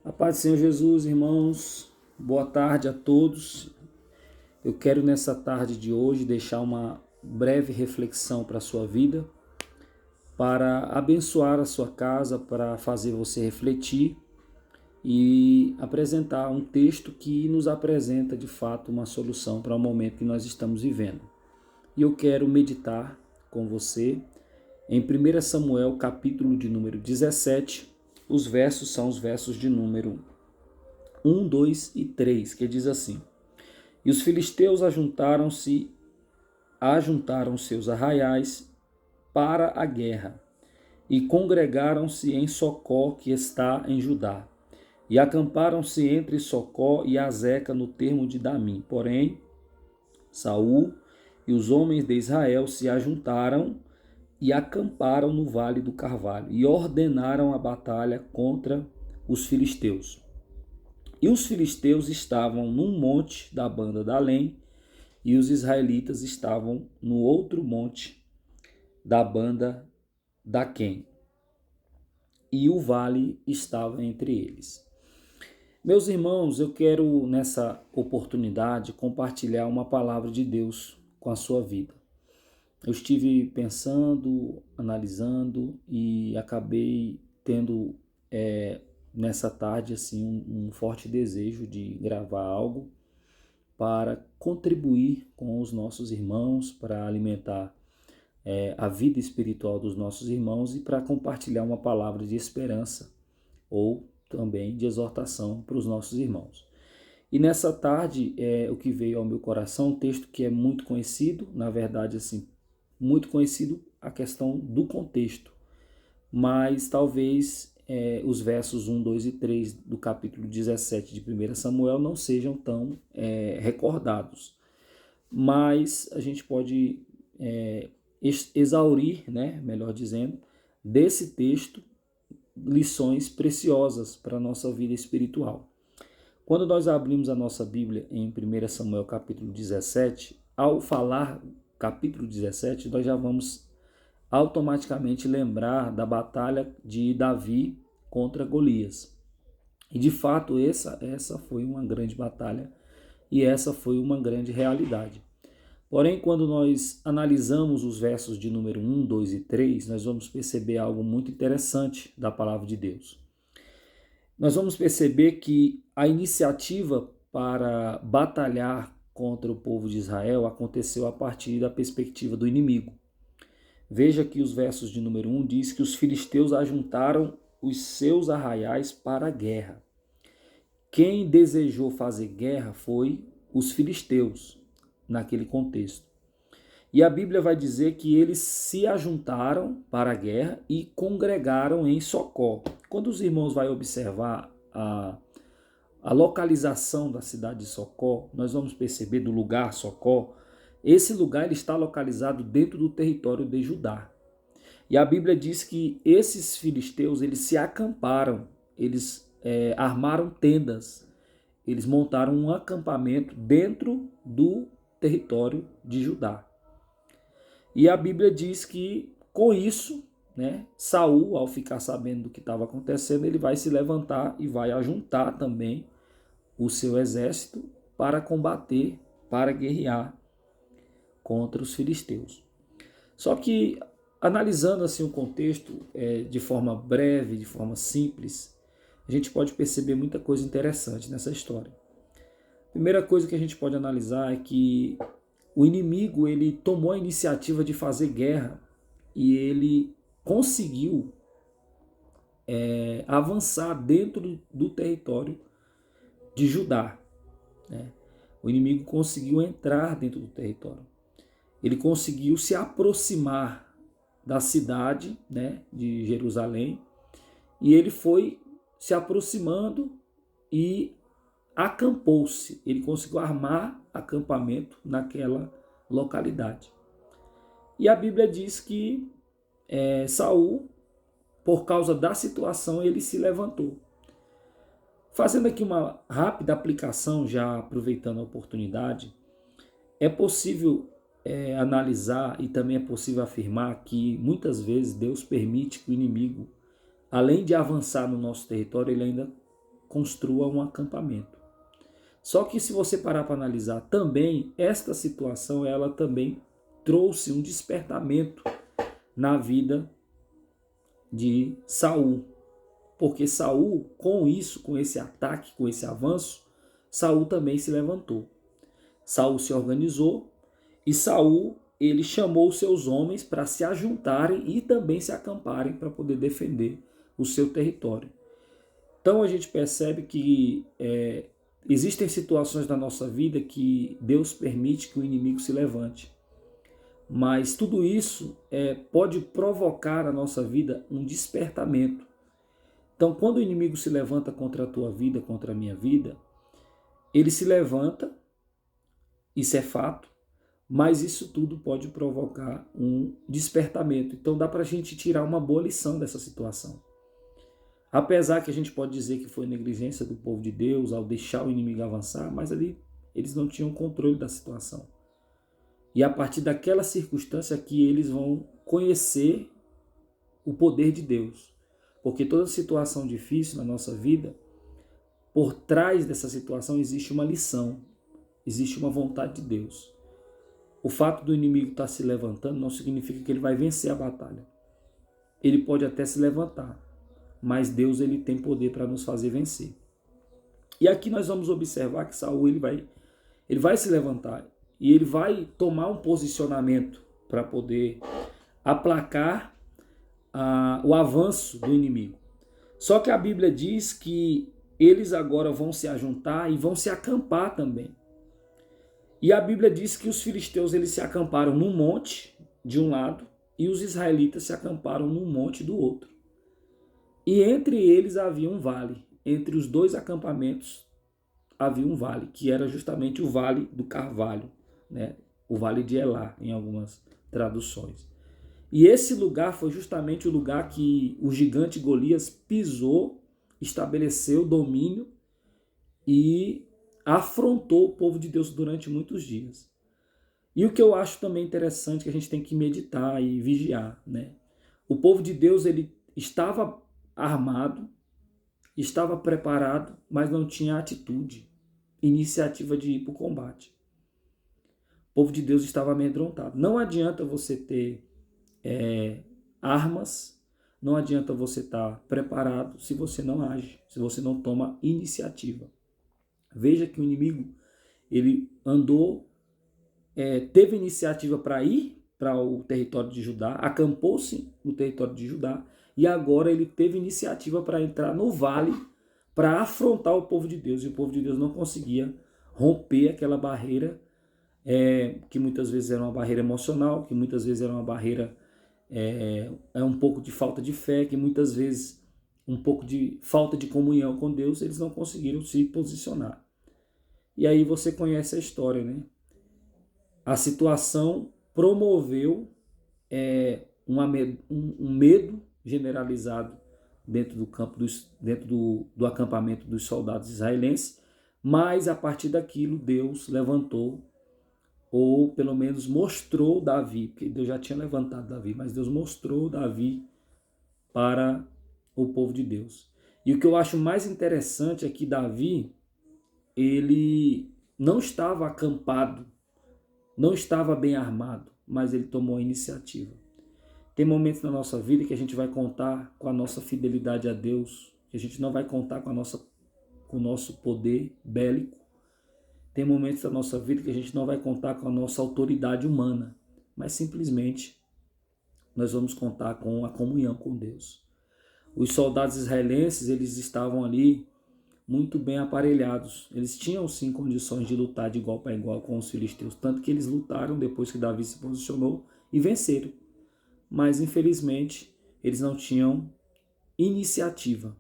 A paz do Senhor Jesus, irmãos, boa tarde a todos. Eu quero nessa tarde de hoje deixar uma breve reflexão para a sua vida, para abençoar a sua casa, para fazer você refletir e apresentar um texto que nos apresenta de fato uma solução para o momento que nós estamos vivendo. E eu quero meditar com você em 1 Samuel, capítulo de número 17. Os versos são os versos de número 1, 2 e 3, que diz assim: E os filisteus ajuntaram seus arraiais para a guerra, e congregaram-se em Socó, que está em Judá, e acamparam-se entre Socó e Azeca, no termo de Damim. Porém, Saul e os homens de Israel se ajuntaram e acamparam no vale do Carvalho, e ordenaram a batalha contra os filisteus. E os filisteus estavam num monte da banda da Além, e os israelitas estavam no outro monte da banda da Quem, e o vale estava entre eles. Meus irmãos, eu quero nessa oportunidade compartilhar uma palavra de Deus com a sua vida. Eu estive pensando, analisando e acabei tendo nessa tarde assim um forte desejo de gravar algo para contribuir com os nossos irmãos, para alimentar a vida espiritual dos nossos irmãos e para compartilhar uma palavra de esperança ou também de exortação para os nossos irmãos. E nessa tarde, o que veio ao meu coração, um texto que é muito conhecido, na verdade, assim, muito conhecido a questão do contexto, mas talvez os versos 1, 2 e 3 do capítulo 17 de 1 Samuel não sejam tão recordados. Mas a gente pode exaurir, né, melhor dizendo, desse texto lições preciosas para a nossa vida espiritual. Quando nós abrimos a nossa Bíblia em 1 Samuel capítulo 17, ao falar capítulo 17, nós já vamos automaticamente lembrar da batalha de Davi contra Golias. E de fato essa foi uma grande batalha e essa foi uma grande realidade. Porém, quando nós analisamos os versos de número 1, 2 e 3, nós vamos perceber algo muito interessante da palavra de Deus. Nós vamos perceber que a iniciativa para batalhar contra o povo de Israel aconteceu a partir da perspectiva do inimigo. Veja que os versos de número 1 diz que os filisteus ajuntaram os seus arraiais para a guerra. Quem desejou fazer guerra foi os filisteus, naquele contexto. E a Bíblia vai dizer que eles se ajuntaram para a guerra e congregaram em Socó. Quando os irmãos vão observar a localização da cidade de Socó, nós vamos perceber do lugar Socó, esse lugar ele está localizado dentro do território de Judá. E a Bíblia diz que esses filisteus eles se acamparam, eles armaram tendas, eles montaram um acampamento dentro do território de Judá. E a Bíblia diz que com isso, né, Saul, ao ficar sabendo do que estava acontecendo, ele vai se levantar e vai ajuntar também o seu exército para combater, para guerrear contra os filisteus. Só que, analisando assim o contexto de forma breve, de forma simples, a gente pode perceber muita coisa interessante nessa história. A primeira coisa que a gente pode analisar é que o inimigo ele tomou a iniciativa de fazer guerra e ele conseguiu avançar dentro do território de Judá. Né? O inimigo conseguiu entrar dentro do território. Ele conseguiu se aproximar da cidade, né, de Jerusalém, e ele foi se aproximando e acampou-se. Ele conseguiu armar acampamento naquela localidade. E a Bíblia diz que Saul, por causa da situação, ele se levantou. Fazendo aqui uma rápida aplicação, já aproveitando a oportunidade, é possível analisar e também é possível afirmar que muitas vezes Deus permite que o inimigo, além de avançar no nosso território, ele ainda construa um acampamento. Só que se você parar para analisar também, esta situação ela também trouxe um despertamento na vida de Saul. Porque Saul, com isso, com esse ataque, com esse avanço, Saul também se levantou. Saul se organizou e Saul, ele chamou seus homens para se ajuntarem e também se acamparem para poder defender o seu território. Então a gente percebe que existem situações na nossa vida que Deus permite que o inimigo se levante. Mas tudo isso pode provocar na nossa vida um despertamento. Então, quando o inimigo se levanta contra a tua vida, contra a minha vida, ele se levanta, isso é fato, mas isso tudo pode provocar um despertamento. Então, dá para a gente tirar uma boa lição dessa situação. Apesar que a gente pode dizer que foi negligência do povo de Deus ao deixar o inimigo avançar, mas ali eles não tinham controle da situação. E a partir daquela circunstância que eles vão conhecer o poder de Deus. Porque toda situação difícil na nossa vida, por trás dessa situação existe uma lição, existe uma vontade de Deus. O fato do inimigo estar se levantando não significa que ele vai vencer a batalha. Ele pode até se levantar, mas Deus ele tem poder para nos fazer vencer. E aqui nós vamos observar que Saul ele vai se levantar e ele vai tomar um posicionamento para poder aplacar o avanço do inimigo. Só que a Bíblia diz que eles agora vão se ajuntar e vão se acampar também. E a Bíblia diz que os filisteus eles se acamparam num monte de um lado e os israelitas se acamparam num monte do outro. E entre eles havia um vale. Entre os dois acampamentos havia um vale, que era justamente o Vale do Carvalho, né? O Vale de Elá, em algumas traduções. E esse lugar foi justamente o lugar que o gigante Golias pisou, estabeleceu domínio e afrontou o povo de Deus durante muitos dias. E o que eu acho também interessante que a gente tem que meditar e vigiar, né? O povo de Deus ele estava armado, estava preparado, mas não tinha atitude, iniciativa de ir para o combate. O povo de Deus estava amedrontado. Não adianta você ter armas, não adianta você estar preparado se você não age, se você não toma iniciativa. Veja que o inimigo ele andou, teve iniciativa para ir para o território de Judá, acampou-se no território de Judá, e agora ele teve iniciativa para entrar no vale para afrontar o povo de Deus. E o povo de Deus não conseguia romper aquela barreira, que muitas vezes era uma barreira emocional, que muitas vezes era uma barreira, um pouco de falta de fé, que muitas vezes um pouco de falta de comunhão com Deus, eles não conseguiram se posicionar. E aí você conhece a história, né? A situação promoveu um medo generalizado dentro do campo, dentro do acampamento dos soldados israelenses, mas a partir daquilo Deus levantou, ou pelo menos mostrou Davi, porque Deus já tinha levantado Davi, mas Deus mostrou Davi para o povo de Deus. E o que eu acho mais interessante é que Davi, ele não estava acampado, não estava bem armado, mas ele tomou a iniciativa. Tem momentos na nossa vida que a gente vai contar com a nossa fidelidade a Deus, que a gente não vai contar com o nosso poder bélico. Tem momentos da nossa vida que a gente não vai contar com a nossa autoridade humana, mas simplesmente nós vamos contar com a comunhão com Deus. Os soldados israelenses, eles estavam ali muito bem aparelhados. Eles tinham sim condições de lutar de igual para igual com os filisteus, tanto que eles lutaram depois que Davi se posicionou e venceram. Mas infelizmente eles não tinham iniciativa.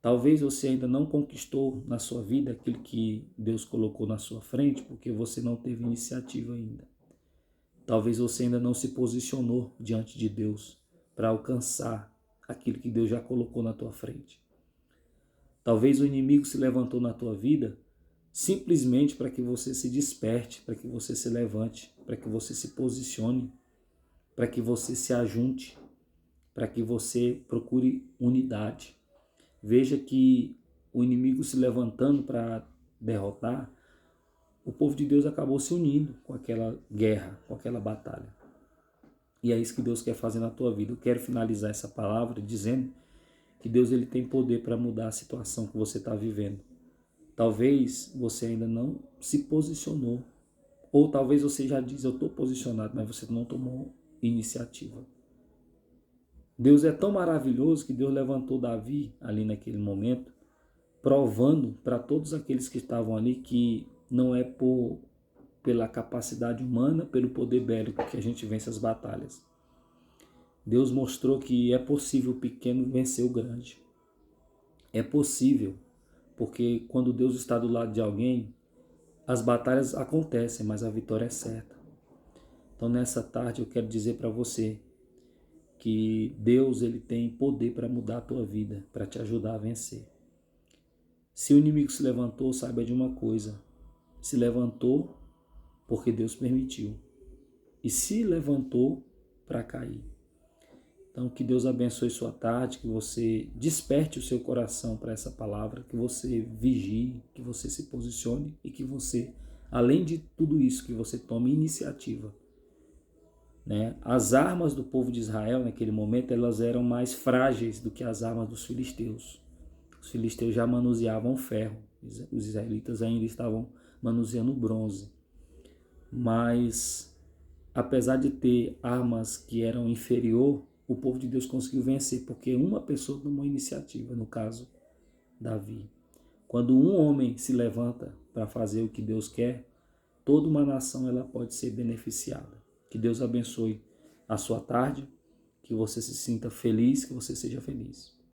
Talvez você ainda não conquistou na sua vida aquilo que Deus colocou na sua frente, porque você não teve iniciativa ainda. Talvez você ainda não se posicionou diante de Deus para alcançar aquilo que Deus já colocou na tua frente. Talvez o inimigo se levantou na tua vida simplesmente para que você se desperte, para que você se levante, para que você se posicione, para que você se ajunte, para que você procure unidade. Veja que o inimigo se levantando para derrotar, o povo de Deus acabou se unindo com aquela guerra, com aquela batalha. E é isso que Deus quer fazer na tua vida. Eu quero finalizar essa palavra dizendo que Deus ele tem poder para mudar a situação que você está vivendo. Talvez você ainda não se posicionou, ou talvez você já diz, eu estou posicionado, mas você não tomou iniciativa. Deus é tão maravilhoso que Deus levantou Davi ali naquele momento, provando para todos aqueles que estavam ali que não é pela capacidade humana, pelo poder bélico que a gente vence as batalhas. Deus mostrou que é possível o pequeno vencer o grande. É possível, porque quando Deus está do lado de alguém, as batalhas acontecem, mas a vitória é certa. Então nessa tarde eu quero dizer para você que Deus ele tem poder para mudar a tua vida, para te ajudar a vencer. Se o inimigo se levantou, saiba de uma coisa, se levantou porque Deus permitiu. E se levantou para cair. Então que Deus abençoe sua tarde, que você desperte o seu coração para essa palavra, que você vigie, que você se posicione e que você, além de tudo isso, que você tome iniciativa. As armas do povo de Israel naquele momento elas eram mais frágeis do que as armas dos filisteus. Os filisteus já manuseavam ferro, os israelitas ainda estavam manuseando bronze. Mas, apesar de ter armas que eram inferior, o povo de Deus conseguiu vencer, porque uma pessoa tomou iniciativa, no caso, Davi. Quando um homem se levanta para fazer o que Deus quer, toda uma nação ela pode ser beneficiada. Que Deus abençoe a sua tarde, que você se sinta feliz, que você seja feliz.